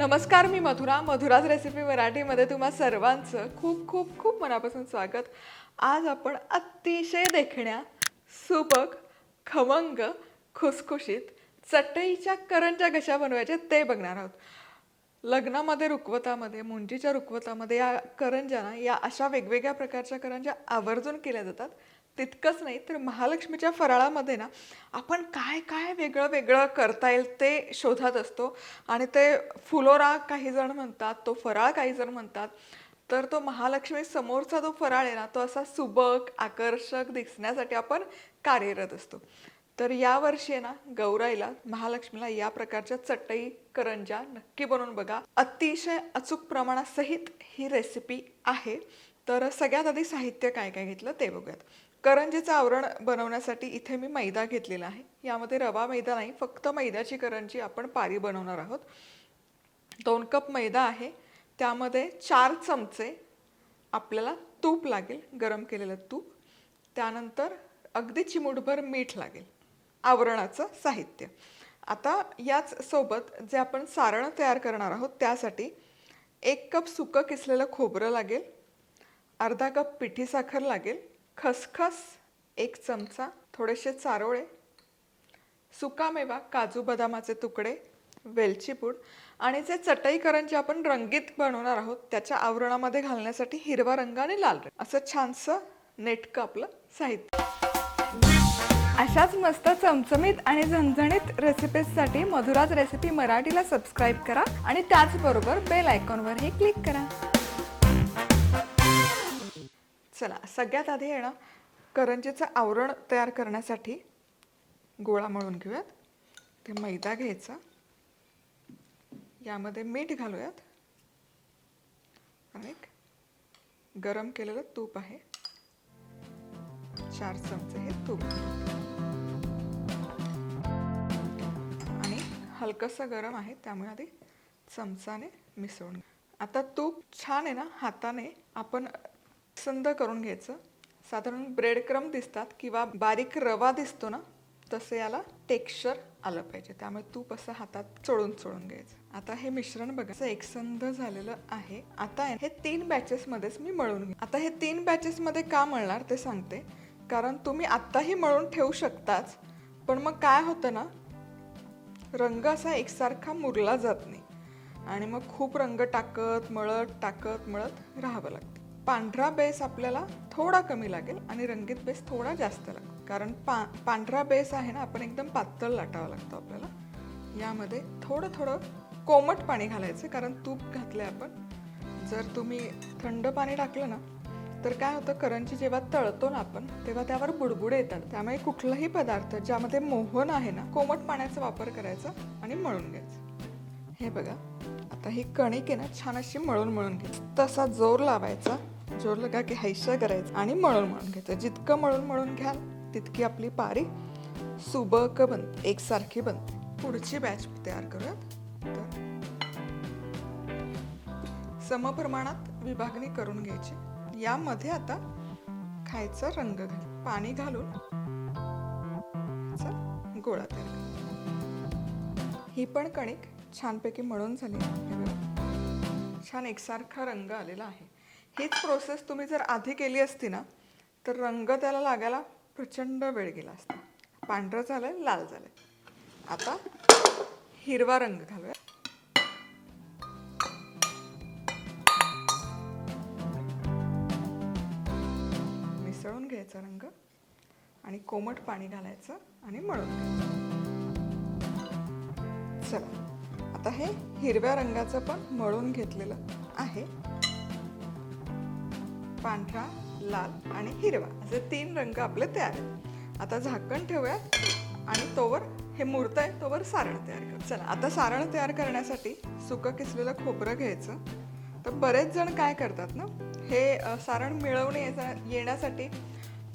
नमस्कार, मी मधुराज रेसिपी मराठीमध्ये तुम्हा सर्वांचं खूप खूप खूप मनापासून स्वागत. आज आपण अतिशय देखण्या, सुबक, खमंग, खुसखुशीत चटईच्या करंज्या कशा बनवायच्या ते बघणार आहोत. लग्नामध्ये, रुखवतामध्ये, मुंजीच्या रुखवतामध्ये या करंज्या ना, या अशा वेगवेगळ्या प्रकारच्या करंज्या आवर्जून केल्या जातात. तितकंच नाही तर महालक्ष्मीच्या फराळामध्ये ना आपण काय काय वेगळं वेगळं करता येईल ते शोधत असतो. आणि ते फुलोरा काही जण म्हणतात, तो फराळ काही जण म्हणतात. तर तो महालक्ष्मी समोरचा जो फराळ आहे ना, तो असा सुबक, आकर्षक दिसण्यासाठी आपण कार्यरत असतो. तर यावर्षी आहे ना, गौराईला, महालक्ष्मीला या प्रकारच्या चटई करंज्या नक्की बनवून बघा. अतिशय अचूक प्रमाणासहित ही रेसिपी आहे. तर सगळ्यात आधी साहित्य काय काय घेतलं ते बघूयात. करंजीचं आवरण बनवण्यासाठी इथे मी मैदा घेतलेला आहे. यामध्ये रवा मैदा नाही, फक्त मैद्याची करंजी आपण पारी बनवणार आहोत. 2 कप मैदा आहे. त्यामध्ये 4 चमचे आपल्याला तूप लागेल, गरम केलेलं तूप. त्यानंतर अगदी चिमूटभर मीठ लागेल. आवरणाचं साहित्य. आता याच सोबत जे आपण सारण तयार करणार आहोत त्यासाठी 1 कप सुकं किसलेलं खोबरं लागेल, अर्धा कप पिठी साखर लागेल, खसखस 1 चमचा, थोडेसे चारोळे, सुकामेवा, काजू बदामाचे तुकडे, वेलची पूड आणि जे चटई करंजी आपण रंगीत बनवणार आहोत त्याच्या आवरणामध्ये घालण्यासाठी हिरवा रंग आणि लाल रंग, असं छानसं नेटकं आपलं साहित्य. अशाच मस्त चमचमीत आणि झणझणीत रेसिपीजसाठी मधुराज रेसिपी मराठीला सबस्क्राईब करा आणि त्याचबरोबर बेल आयकॉनवरही क्लिक करा. चला, सगळ्यात आधी आहे ना, करंजीचं आवरण तयार करण्यासाठी गोळा मळून घेऊयात. ते मैदा घ्यायचा, यामध्ये मीठ घालूयात आणि गरम केलेलं तूप आहे, 4 चमचे हे तूप आणि हलकंसं गरम आहे त्यामुळे आधी चमचाने मिसळून घ्या. आता तूप छान आहे ना, हाताने आपण संद करून घ्यायचं. साधारण ब्रेड क्रम दिसतात किंवा बारीक रवा दिसतो ना, तसं याला टेक्स्चर आलं पाहिजे. त्यामुळे तूप असं हातात चोळून चोळून घ्यायचं. आता हे मिश्रण बघा, असं एकसंध झालेलं आहे. आता हे 3 बॅचेसमध्येच मी मळून घे. आता हे 3 बॅचेसमध्ये का मळणार ते सांगते. कारण तुम्ही आत्ताही मळून ठेवू शकताच, पण मग काय होतं ना, रंग असा एकसारखा मुरला जात नाही आणि मग खूप रंग टाकत मळत राहावं लागतं. पांढरा बेस आपल्याला थोडा कमी लागेल आणि रंगीत बेस थोडा जास्त लागेल. कारण पांढरा बेस आहे ना, आपण एकदम पातळ लाटावा लागतो आपल्याला. यामध्ये थोडं थोडं कोमट पाणी घालायचं, कारण तूप घातलंय आपण. जर तुम्ही थंड पाणी टाकलं ना तर काय होतं, करंजी जेव्हा तळतो ना आपण तेव्हा त्यावर बुडबुडे येतात. त्यामुळे कुठलाही पदार्थ ज्यामध्ये मोहन आहे ना, कोमट पाण्याचा वापर करायचा आणि मळून घ्यायचं. हे बघा, आता ही कणिक आहे ना, छान अशी मळून घ्यायची. तसा जोर लावायचा, जोर लगा की हैशा करायचं आणि मळून घ्यायचं. जितकं मळून घ्याल तितकी आपली पारी सुबक बनते, एकसारखी बनते. पुढची बॅच तयार करूयात. तर समप्रमाणात विभागणी करून घ्यायची. यामध्ये आता खायचा रंग घाल, पाणी घालून गोळा तयार करायचा. ही पण कणिक छानपैकी मळून झाली. छान एकसारखा रंग आलेला आहे. हीच प्रोसेस तुम्ही जर आधी केली असती ना तर रंग त्याला लागायला प्रचंड वेळ गेला असता. पांढरं झालंय, लाल झालंय. आता हिरवा रंग घालूया. मिसळून घ्यायचा रंग आणि कोमट पाणी घालायचं आणि मळून घ्यायचं. चला, आता हे हिरव्या रंगाचं पण मळून घेतलेलं आहे. पांढरा, लाल आणि हिरवा असे 3 रंग आपले तयार आहेत. आता झाकण ठेवूयात आणि तोवर हे मुरतंय तोवर सारण तयार करू. चला, आता सारण तयार करण्यासाठी सुकं किसलेलं खोबरं घ्यायचं. तर बरेच जण काय करतात ना, हे सारण मिळवून येण्यासाठी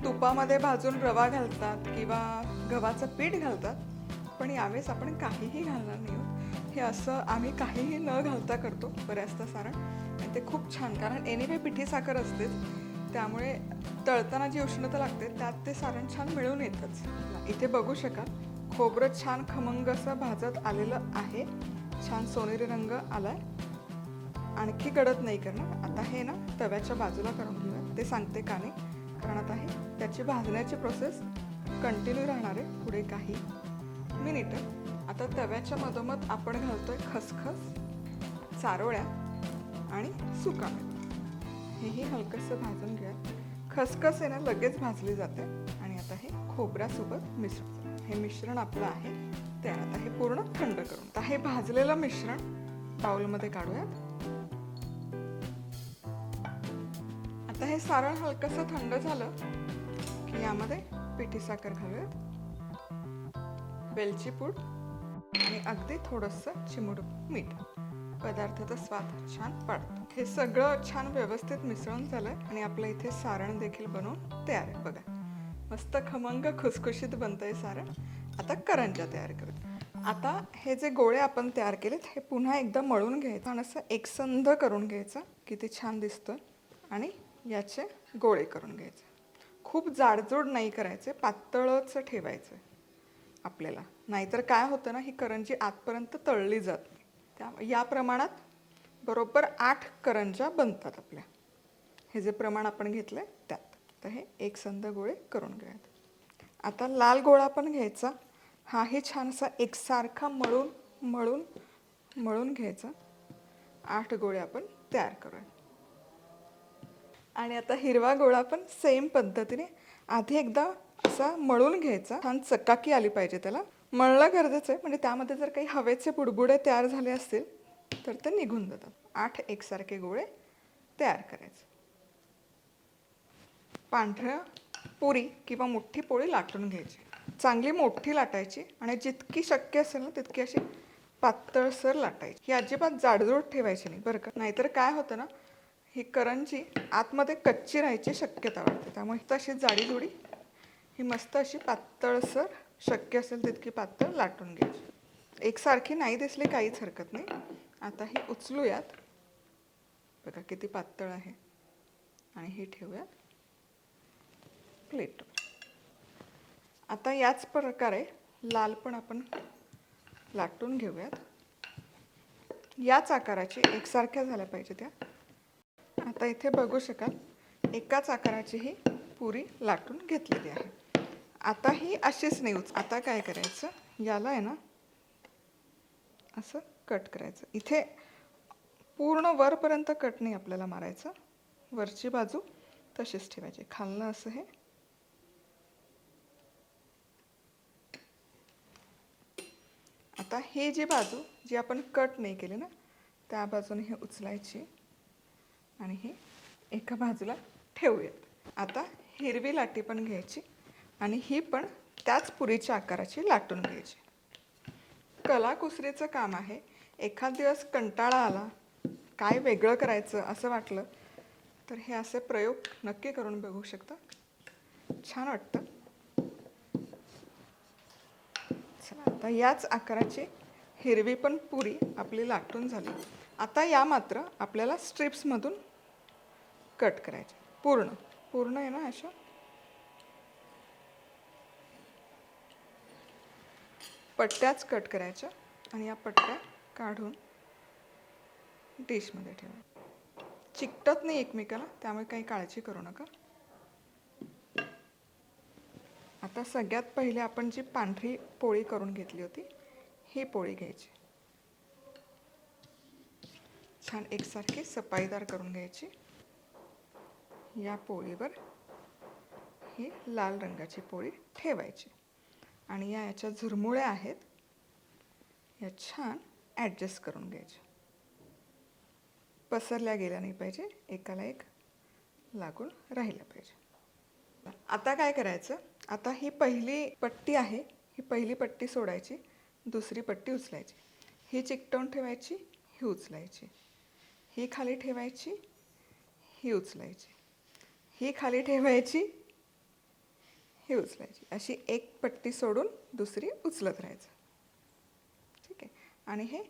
तुपामध्ये भाजून रवा घालतात किंवा गव्हाचं पीठ घालतात. पण यावेळेस आपण काहीही घालणार नाही आहोत. हे असं आम्ही काहीही न घालता करतो बऱ्याचदा सारण, आणि ते खूप छान. कारण एनिवे पिठी साखर असतेच, त्यामुळे तळताना जी उष्णता लागते त्यात ते सारण छान मिळून येतच. इथे बघू शकाल, खोबरं छान खमंग असं भाजत आलेलं आहे. छान सोनेरी रंग आलाय. आणखी गडद नाही करणार. आता हे ना तव्याच्या बाजूला करून घेऊया. ते सांगते का नाही, कारण आता हे त्याची भाजण्याची प्रोसेस कंटिन्यू राहणार आहे पुढे काही मिनिटं. आता तव्याच्या मधोमध आपण घालतोय खसखस, चारोळ्या आणि सुका मेवा. हेही हलकंसं भाजून घ्या. खसखस आहे ना लगेच भाजली जाते. आणि आता हे खोबऱ्यासोबत मिश्रण, हे मिश्रण आपलं आहे ते आता हे पूर्ण थंड करून, आता हे भाजलेलं मिश्रण बाउलमध्ये काढूयात. आता हे सारण हलकंसं थंड झालं की यामध्ये पिठी साखर घालूयात, वेलची पूड आणि अगदी थोडंसं चिमूटभर मीठ. पदार्थाचा स्वाद छान वाढतो. हे सगळं छान व्यवस्थित मिसळून झालंय आणि आपलं इथे सारण देखील बनवून तयार आहे. बघा मस्त खमंग खुसखुशीत बनतंय सारण. आता करंज्या तयार करू. आता हे जे गोळे आपण तयार केलेत हे पुन्हा एकदा मळून घ्यायचं आणि असं एकसंध करून घ्यायचं. किती छान दिसतं. आणि याचे गोळे करून घ्यायचे. खूप जाडजूड नाही करायचे, पातळच ठेवायचं आपल्याला. नाहीतर काय होतं ना, ही करंजी आतपर्यंत तळली जात नाही. त्या या प्रमाणात बरोबर 8 करंज्या बनतात आपल्या. हे जे प्रमाण आपण घेतलं आहे त्यात. तर हे एकसंध गोळे करून घ्यायचे. आता लाल गोळा पण घ्यायचा. हाही छान असा एकसारखा मळून मळून मळून घ्यायचा. 8 गोळे आपण तयार करूया. आणि आता हिरवा गोळा पण सेम पद्धतीने आधी एकदा असा मळून घ्यायचा. छान चकाकी आली पाहिजे त्याला. मळणं गरजेचं आहे, म्हणजे त्यामध्ये जर काही हवेचे बुडबुडे तयार झाले असतील तर ते निघून जातात. 8 एकसारखे गोळे तयार करायचे. पांढऱ्या पुरी किंवा मोठी पोळी लाटून घ्यायची. चांगली मोठी लाटायची आणि जितकी शक्य असेल ना तितकी अशी पातळसर लाटायची. ही अजिबात जाडजूड ठेवायची नाही बरं का. नाहीतर काय होतं ना, ही करंजी आतमध्ये कच्ची राहायची शक्यता वाटते. त्यामुळे तशी जाडीजुडी ही मस्त अशी पातळसर, शक्य असेल तितकी पातळ लाटून घ्यायची. एकसारखी नाही दिसली काहीच हरकत नाही. आता ही उचलूयात. बघा किती पातळ आहे. आणि ही ठेवूयात प्लेटवर. आता याच प्रकारे लाल पण आपण लाटून घेऊयात. याच आकाराची एकसारख्या झाल्या पाहिजे त्या. आता इथे बघू शकाल एकाच आकाराची ही पुरी लाटून घेतलेली आहे. आता ही अशीच नाही आता काय करायचं, याला आहे ना असं कट करायचं. इथे पूर्ण वरपर्यंत कट नाही आपल्याला मारायचं. वरची बाजू तशीच ठेवायची. खालनं असं हे आता हे जी बाजू जी आपण कट नाही केली ना त्या बाजूने हे उचलायची आणि हे एका बाजूला ठेवूयात. आता हिरवी लाटी पण घ्यायची आणि ही पण त्याच पुरीच्या आकाराची लाटून घ्यायची. कलाकुसरीचं काम आहे. एखाद दिवस कंटाळा आला, काय वेगळं करायचं असं वाटलं तर हे असे प्रयोग नक्की करून बघू शकता. छान वाटतं. चला आता याच आकाराची हिरवी पण पुरी आपली लाटून झाली. आता या मात्र आपल्याला स्ट्रिप्समधून कट करायचे. पूर्ण पूर्ण आहे ना अशा पट्ट्याच कट करायच्या आणि या पट्ट्या काढून डिशमध्ये ठेवा. चिकटत नाही एकमेकाला, त्यामुळे काही काळजी करू नका. आता सगळ्यात पहिले आपण जी पांढरी पोळी करून घेतली होती ही पोळी घ्यायची. छान एकसारखी सफाईदार करून घ्यायची. या पोळीवर ही लाल रंगाची पोळी ठेवायची आणि याच्या झुरमुळ्या आहेत या छान ॲडजस्ट करून घ्यायच्या. पसरल्या गेल्या नाही पाहिजे, एकाला एक लागून राहिलं पाहिजे. आता काय करायचं, आता ही पहिली पट्टी आहे, ही पहिली पट्टी सोडायची, दुसरी पट्टी उचलायची, ही चिकटवून ठेवायची, ही उचलायची, ही खाली ठेवायची, ही उचलायची, ही खाली ठेवायची, ही उचलायची. अशी एक पट्टी सोडून दुसरी उचलत राहायचं. ठीक आहे. आणि हे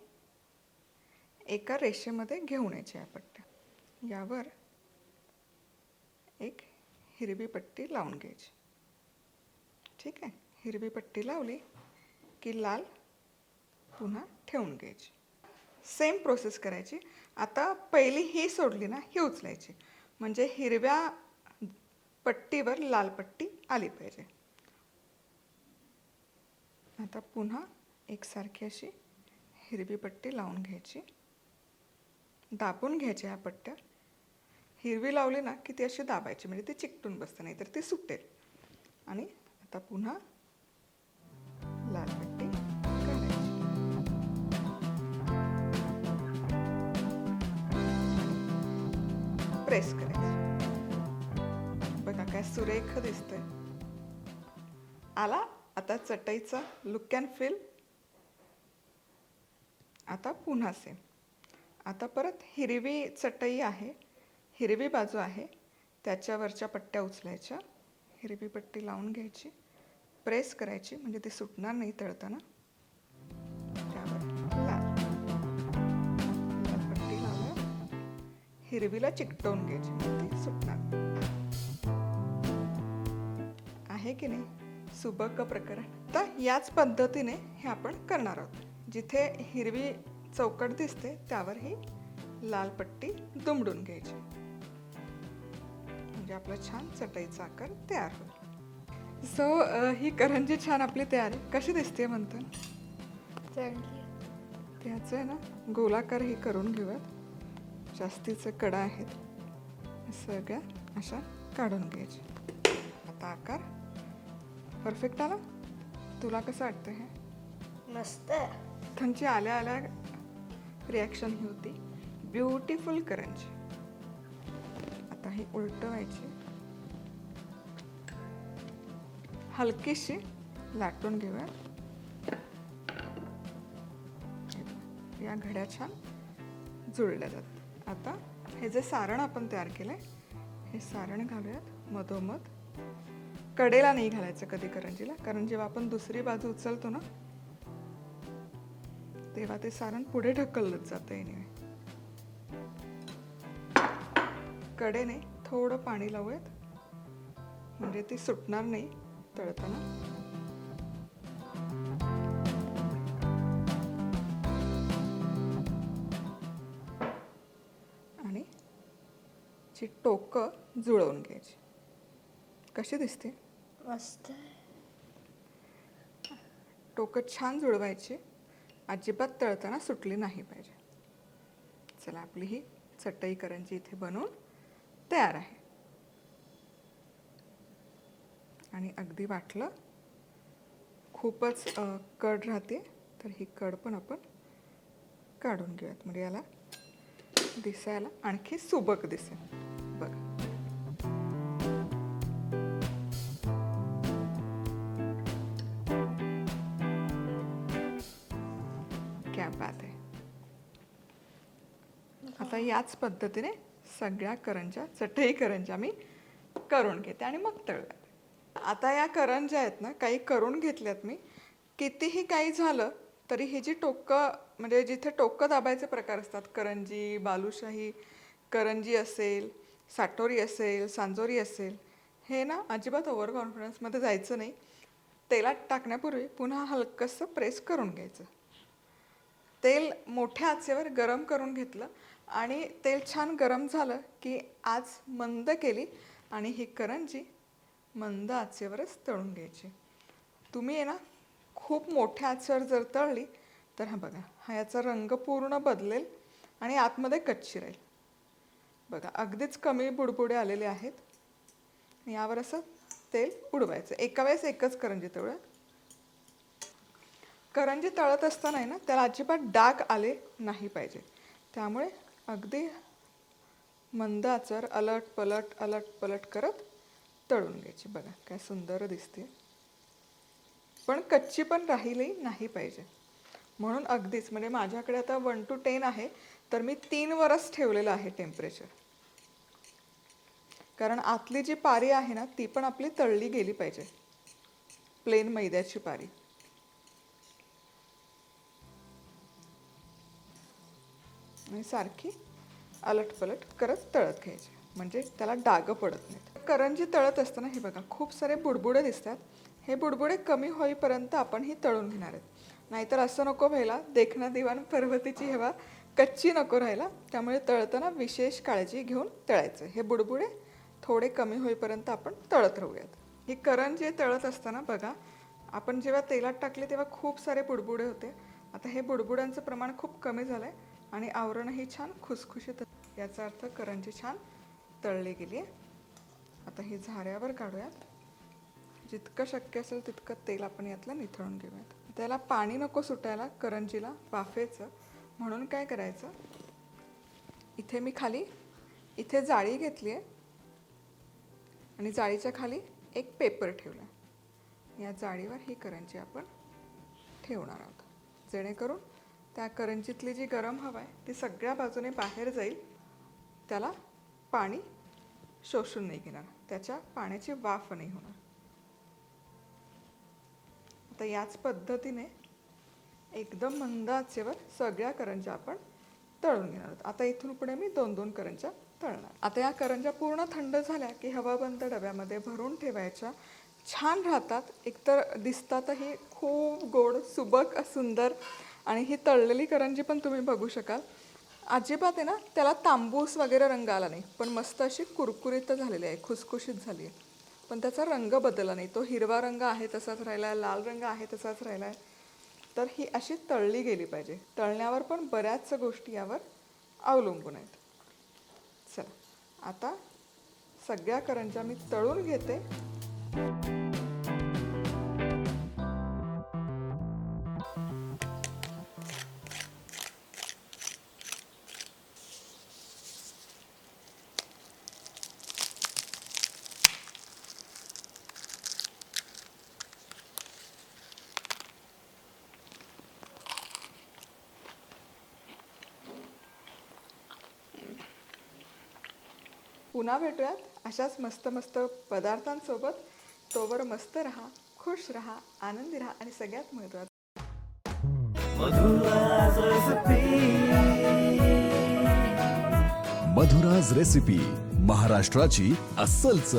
एका रेषेमध्ये घेऊन यायच्या या पट्ट्या. यावर एक हिरवी पट्टी लावून घ्यायची. ठीक आहे. हिरवी पट्टी लावली की लाल पुन्हा ठेवून घ्यायची. सेम प्रोसेस करायची. आता पहिली ही सोडली ना, ही उचलायची. म्हणजे हिरव्या पट्टीवर लाल पट्टी आली पाहिजे. आता पुन्हा एकसारखी अशी हिरवी पट्टी लावून घ्यायची. दाबून घ्यायच्या ह्या पट्ट्या. हिरवी लावली ना की ती अशी दाबायची, म्हणजे ती चिकटून बसते, नाही तर ती सुटेल. आणि आता पुन्हा लाल पट्टी काढायची. प्रेस करायची. बघा काय सुरेख दिसतंय. आला आता चटईचा लुक अँड फील. आता पुन्हा सेम. आता परत हिरवी चटई आहे, हिरवी बाजू आहे, त्याच्यावरच्या पट्ट्या उचलायच्या. हिरवी पट्टी लावून घ्यायची, प्रेस करायची, म्हणजे ती सुटणार नाही तळताना. त्यावर लाल पट्टी लावल्यावर हिरवीला चिकटवून घ्यायची, म्हणजे ती सुटणार आहे की नाही. सुबक प्रकरण. तर याच पद्धतीने हे आपण करणार आहोत. जिथे हिरवी चौकट दिसते त्यावर ही लाल पट्टी दुमडून घ्यायची, म्हणजे आपला छान चटईचा आकार तयार होईल. सो ही करंजी छान आपली तयार आहे. कशी दिसते म्हणतो त्याचं आहे ना, गोलाकार हे करून घेऊयात. जास्तीचे कडा आहेत, सगळ्या अशा काढून घ्यायच्या. आता आकार परफेक्ट आला. तुला कसं वाटतं हे? मस्त. त्यांची आल्या आल्या रिॲक्शन ही होती, ब्युटिफुल करंजी. आता ही उलटवायची, हलकीशी लाटून घेऊया. या घड्या छान जुळल्या जातात. आता हे जे सारण आपण तयार केलंय, हे सारण घालूयात मधोमध. कडेला नाही घालायचं कधी करंजीला, कारण जेव्हा आपण दुसरी बाजू उचलतो ना, तेव्हा ते सारण पुढे ढकललंच जातं. एनिवे कडेने थोडं पाणी लावूयात, म्हणजे ती सुटणार नाही तळताना. आणि ची टोकं जुळवून घ्यायची. कशी दिसते? मस्त. टोकं छान जुळवायची, अजिबात तळताना सुटली नाही पाहिजे. चला, आपली ही चटई करंजी इथे बनवून तयार आहे. आणि अगदी वाटलं खूपच कड राहते, तर ही कड पण आपण काढून घेऊयात, म्हणजे याला दिसायला आणखी सुबक दिसेल. बघा, क्या बात आहे. आता याच पद्धतीने सगळ्या करंज्या, चटई करंज्या मी करून घेते आणि मग तळूयात. आता या करंज्या आहेत ना, काही करून घेतल्यात मी. कितीही काही झालं तरी ही जी टोकं, म्हणजे जिथे टोकं दाबायचे प्रकार असतात, करंजी, बालुशाही करंजी असेल, साटोरी असेल, सांजोरी असेल, हे ना अजिबात ओव्हर कॉन्फिडन्समध्ये जायचं नाही. तेलात टाकण्यापूर्वी पुन्हा हलकंसं प्रेस करून घ्यायचं. तेल मोठ्या आचेवर गरम करून घेतलं आणि तेल छान गरम झालं की आच मंद केली आणि ही करंजी मंद आचेवरच तळून घ्यायची. तुम्ही आहे ना, खूप मोठ्या आचेवर जर तळली तर हा बघा, हा याचा रंग पूर्ण बदलेल आणि आतमध्ये कच्ची राहील. बघा, अगदीच कमी बुडबुडे आलेले आहेत. यावर असं तेल उडवायचं. एका वेळेस एकच करंजी तळूया. करंजी तळत असताना आहे ना, त्याला अजिबात डाग आले नाही पाहिजे. त्यामुळे अगदी मंद आचेवर अलट पलट करत तळून घ्यायची. बघा काय सुंदर दिसते, पण कच्ची पण राहिली नाही पाहिजे. म्हणून अगदीच, म्हणजे माझ्याकडे आता 1 to 10 आहे, तर मी 3 वरच ठेवलेलं आहे टेम्परेचर. कारण आतली जी पारी आहे ना, ती पण आपली तळली गेली पाहिजे, प्लेन मैद्याची पारी. आणि सारखी अलटपलट करत तळत घ्यायची, म्हणजे त्याला डाग पडत नाहीत. करंजी तळत असताना हे बघा, खूप सारे बुडबुडे दिसतात. हे बुडबुडे कमी होईपर्यंत आपण ही तळून घेणार आहेत. नाहीतर असं नको व्हायला, देखना दिवाण पर्वतीची हेवा कच्ची नको राहायला, त्यामुळे तळताना विशेष काळजी घेऊन तळायचं. हे बुडबुडे थोडे कमी होईपर्यंत आपण तळत राहूयात. ही करंजी तळत असताना बघा, आपण जेव्हा तेलात टाकले तेव्हा खूप सारे बुडबुडे होते. आता हे बुडबुड्यांचं प्रमाण खूप कमी झालं आहे आणि आवरणही छान खुसखुशीत. याचा अर्थ करंजी छान तळली गेली आहे. आता ही झाऱ्यावर काढूयात. जितकं शक्य असेल तितकं तेल आपण यातलं निथळून घेऊयात. त्याला पाणी नको सुटायला करंजीला, वाफेचं. म्हणून काय करायचं, इथे मी खाली इथे जाळी घेतली आहे आणि जाळीच्या खाली एक पेपर ठेवला आहे. या जाळीवर ही करंजी आपण ठेवणार आहोत, जेणेकरून त्या करंजीतली जी गरम हवा आहे ती सगळ्या बाजूने बाहेर जाईल. त्याला पाणी शोषून नाही घेणार, त्याच्या पाण्याची वाफ नाही होणार. आता याच पद्धतीने एकदम मंद आचेवर सगळ्या करंज्या आपण तळून घेणार आहोत. आता इथून पुढे मी 2-2 करंज्या तळणार. आता या करंज्या पूर्ण थंड झाल्या की हवाबंद डब्यामध्ये भरून ठेवायच्या. छान राहतात, एकतर दिसतातही खूप गोड, सुबक, सुंदर. आणि ही तळलेली करंजी पण तुम्ही बघू शकाल, अजिबात आहे ना त्याला तांबूस वगैरे रंग आला नाही, पण मस्त अशी कुरकुरीत झालेली आहे, खुसखुशीत झाली आहे. पण त्याचा रंग बदलला नाही, तो हिरवा रंग आहे तसाच राहिला आहे, लाल रंग आहे तसाच राहिला आहे. तर ही अशी तळली गेली पाहिजे. तळण्यावर पण बऱ्याच गोष्टी यावर अवलंबून आहेत. चला, आता सगळ्या करंज्या मी तळून घेते. पुन्हा भेटूयात अशाच मस्त मस्त पदार्थांसोबत. तोवर मस्त राहा, खुश राहा, आनंदी राहा आणि सगळ्यात महत्त्वाचं मधुराज रेसिपी, महाराष्ट्राची अस्सल चव.